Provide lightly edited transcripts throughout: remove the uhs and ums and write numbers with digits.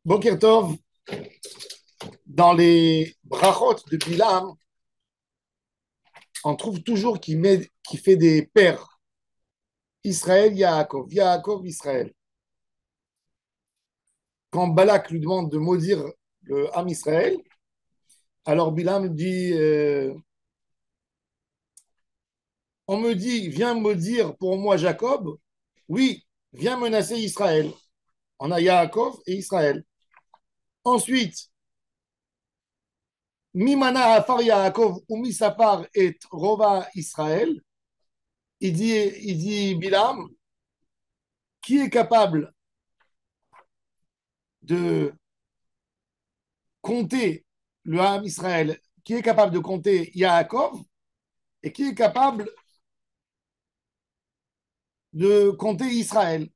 Boker Tov, dans les brachot de Bilam, on trouve toujours qu'il fait des pères. Israël, Yaakov, Yaakov, Israël. Quand Balak lui demande de maudire le Ham Israël, alors Bilam dit on me dit, viens maudire pour moi Jacob. Oui, viens menacer Israël. On a Yaakov et Israël. Ensuite, Mimana Afar Yaakov ou Misafar et Rova Israël. Il dit Bilam, qui est capable de compter le Ham Israël, qui est capable de compter Yaakov et qui est capable de compter Israël.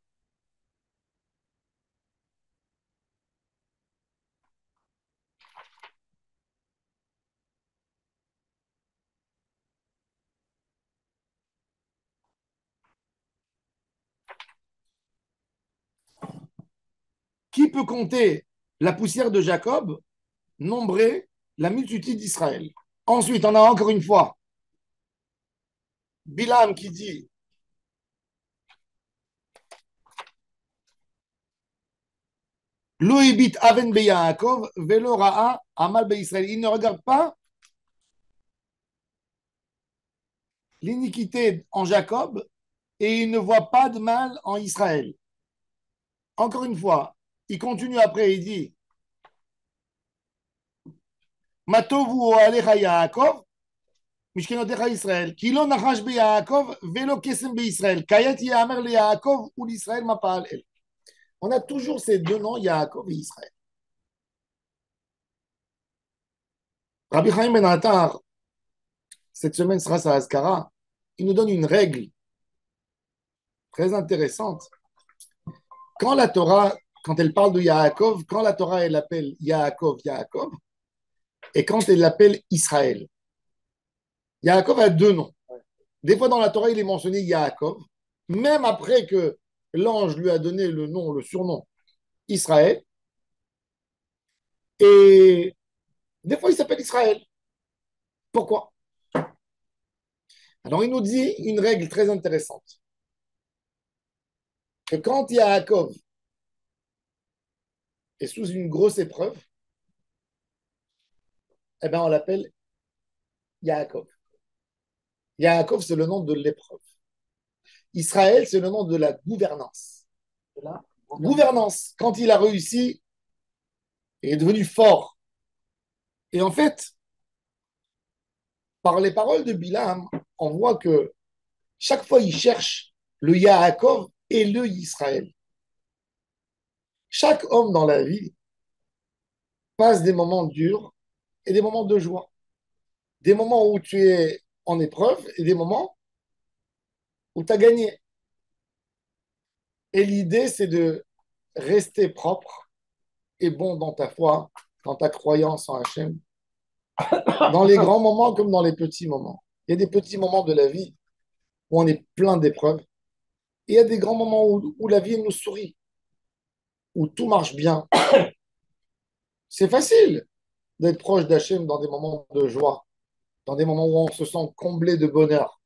Qui peut compter la poussière de Jacob, nombrer la multitude d'Israël? Ensuite, on a encore une fois Bilam qui dit Loïbit aven be Yaakov, velo ra'a amal be Israël. Il ne regarde pas l'iniquité en Jacob et il ne voit pas de mal en Israël. Encore une fois, il continue après, il dit Matovu alecha Yaakov, Mishkenotecha Israël, ki lo nachash be Yaakov, velo kesem be Israël, kayet yamer le Yaakov ou l'Israël mapal el. On a toujours ces deux noms, Yaakov et Israël. Rabbi Chaim Ben Attar, cette semaine sera sa Haskara, il nous donne une règle très intéressante. Quand la Torah, quand elle parle de Yaakov, quand la Torah, elle appelle Yaakov, Yaakov, et quand elle l'appelle Israël. Yaakov a deux noms. Des fois, dans la Torah, il est mentionné Yaakov, même après que l'ange lui a donné le nom, le surnom Israël, et des fois, il s'appelle Israël. Pourquoi? Alors, il nous dit une règle très intéressante, que quand Yaakov est sous une grosse épreuve, eh ben, on l'appelle Yaakov. Yaakov, c'est le nom de l'épreuve. Israël, c'est le nom de la gouvernance. De la gouvernance. Quand il a réussi, il est devenu fort. Et en fait, par les paroles de Bilam, on voit que chaque fois, il cherche le Yaakov et le Israël. Chaque homme dans la vie passe des moments durs et des moments de joie. Des moments où tu es en épreuve et des moments où tu as gagné. Et l'idée, c'est de rester propre et bon dans ta foi, dans ta croyance en Hachem, dans les grands moments comme dans les petits moments. Il y a des petits moments de la vie où on est plein d'épreuves. Et il y a des grands moments où la vie nous sourit, où tout marche bien. C'est facile d'être proche d'Hachem dans des moments de joie, dans des moments où on se sent comblé de bonheur.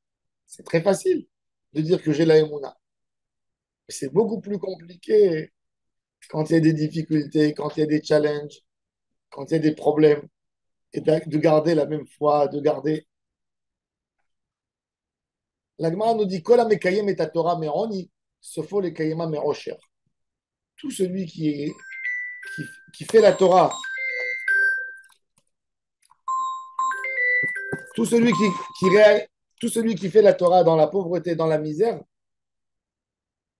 C'est très facile de dire que j'ai la Emouna. C'est beaucoup plus compliqué quand il y a des difficultés, quand il y a des challenges, quand il y a des problèmes, et de garder la même foi, de garder. La Gemara nous dit Kola mekayem et Torah meroni, sofo le kayema merosher. Tout celui qui fait la Torah, tout celui tout celui qui fait la Torah dans la pauvreté, dans la misère,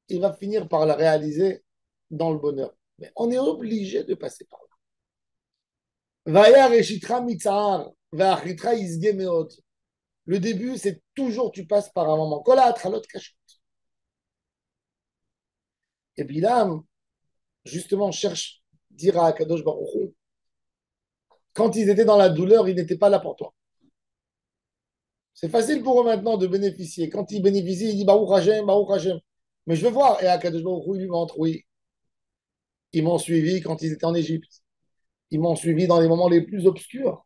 il va finir par la réaliser dans le bonheur. Mais on est obligé de passer par là. Vaya reshitra mitzahar, va'achitra izge meot. Le début, c'est toujours tu passes par un moment. Kola atralot kashut. Et Bilam, justement, cherche dire à Kadosh Baruch Hu, quand ils étaient dans la douleur, ils n'étaient pas là pour toi. C'est facile pour eux maintenant de bénéficier. Quand ils bénéficient, ils disent Baruch Hashem, Baruch Hashem. Mais je veux voir. Et Akadosh Baruch Hu, il lui montre, oui, Ils m'ont suivi quand ils étaient en Égypte. Ils m'ont suivi dans les moments les plus obscurs.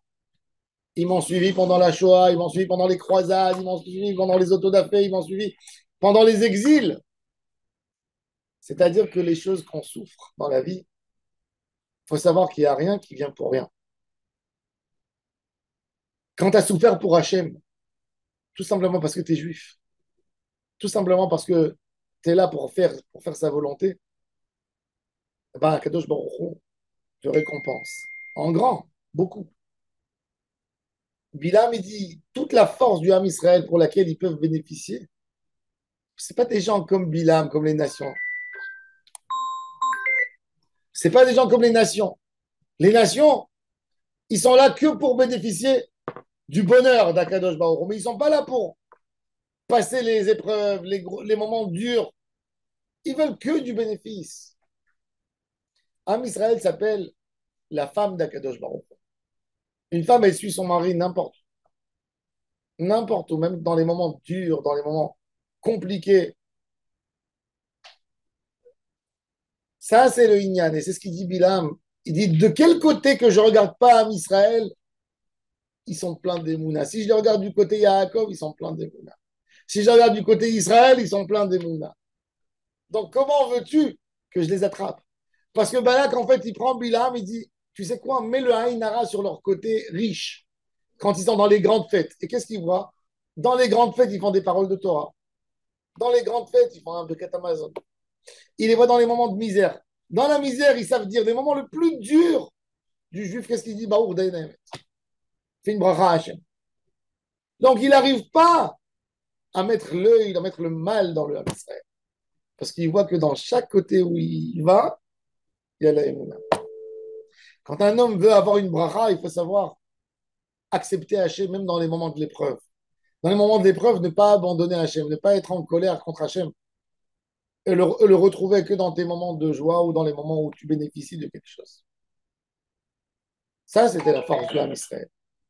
Ils m'ont suivi pendant la Shoah, ils m'ont suivi pendant les croisades, ils m'ont suivi pendant les autodafés, ils m'ont suivi pendant les exils. C'est-à-dire que les choses qu'on souffre dans la vie, il faut savoir qu'il n'y a rien qui vient pour rien. Quand tu as souffert pour Hachem, tout simplement parce que tu es juif, tout simplement parce que tu es là pour faire sa volonté, eh ben, Kadosh Baruch Hu te récompense. En grand, beaucoup. Bilam, il dit, toute la force du Ham Israël pour laquelle ils peuvent bénéficier, ce pas des gens comme Bilam, comme les nations. Ce pas des gens comme les nations. Les nations, ils sont là que pour bénéficier du bonheur d'Akadosh Baruch Hu, mais ils sont pas là pour passer les épreuves, les moments durs. Ils veulent que du bénéfice. Am Israël s'appelle la femme d'Akadosh Baruch Hu. Une femme, elle suit son mari n'importe où, même dans les moments durs, dans les moments compliqués. Ça, c'est le Inyan, et c'est ce qu'il dit Bilam. Il dit, de quel côté que je regarde pas Am Israël, ils sont pleins d'Emouna. Si je les regarde du côté Yaakov, ils sont pleins d'Emouna. Si je regarde du côté Israël, ils sont pleins d'Emouna. Donc, comment veux-tu que je les attrape? Parce que Balak, en fait, il prend Bilam, il dit, tu sais quoi, mets le Haïnara sur leur côté riche, quand ils sont dans les grandes fêtes. Et qu'est-ce qu'ils voient? Dans les grandes fêtes, ils font des paroles de Torah. Dans les grandes fêtes, ils font un Birkat Hamazon. Ils les voient dans les moments de misère. Dans la misère, ils savent dire des moments les plus durs du juif. Qu'est-ce qu'il dit? Baour Daïnem. Fais une bracha à Hachem. Donc, il n'arrive pas à mettre l'œil, à mettre le mal dans le Ham Israël. Parce qu'il voit que dans chaque côté où il va, il y a la Emouna. Quand un homme veut avoir une bracha, il faut savoir accepter Hachem même dans les moments de l'épreuve. Dans les moments de l'épreuve, ne pas abandonner Hachem, ne pas être en colère contre Hachem et le retrouver que dans tes moments de joie ou dans les moments où tu bénéficies de quelque chose. Ça, c'était la force du Ham Israël.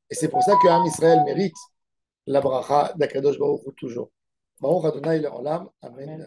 Et c'est pour ça que Ham Israël mérite la bracha d'Akadosh Baruch Hu toujours. Baruch Adonai Le'olam. Amen.